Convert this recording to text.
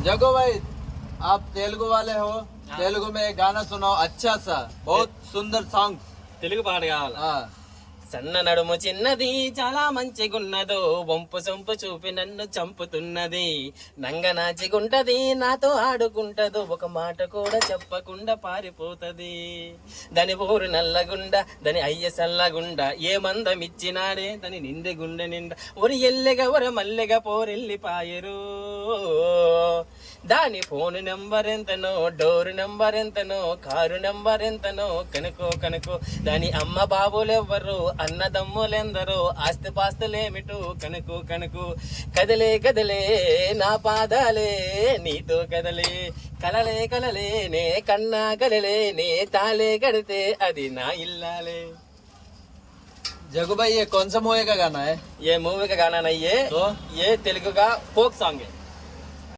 जगो भाई, आप तेलुगु वाले हो, तेलुगु में एक गाना सुनाओ अच्छा सा, बहुत सुंदर सॉन्ग। తెలుగు పాట కావాలి. हाँ సన్న నడుము చిన్నది చాలా మంచిగున్నదో, వంపు సొంపు చూపి నన్ను చంపుతున్నది, నంగనాచిగుంటది నాతో ఆడుకుంటదో, ఒక మాట కూడా చెప్పకుండా పారిపోతది, దాని ఊరు నల్లగుండ దాని అయ్య సల్లగుండ, ఏ మందం ఇచ్చినాడే దాని నిండె గుండె నిండా, ఒరి ఎల్లెగ ఒర మల్లెగ పోరెల్లిపాయరు, దాని ఫోన్ నెంబర్ ఎంతనో, డోర్ నెంబర్ ఎంతనో, కారు నెంబర్ ఎంతనో కనుకో కనుకో, దాని అమ్మ బాబులెవ్వరు అన్నదమ్ములెందరో, ఆస్తిపాస్తులేమిటో కనుకో కనుకో, కదలే కదలే నా పాదాలే నీతో కదలే, కలలే కలలే నే కన్నా కలలే నే తాలే కడితే అది నా ఇల్లాలే. जगो भाई, ये कौन सा मूवी का गाना है? ये मूवी का गाना नहीं है, तो ये तेलुगु का फोक सॉन्ग है.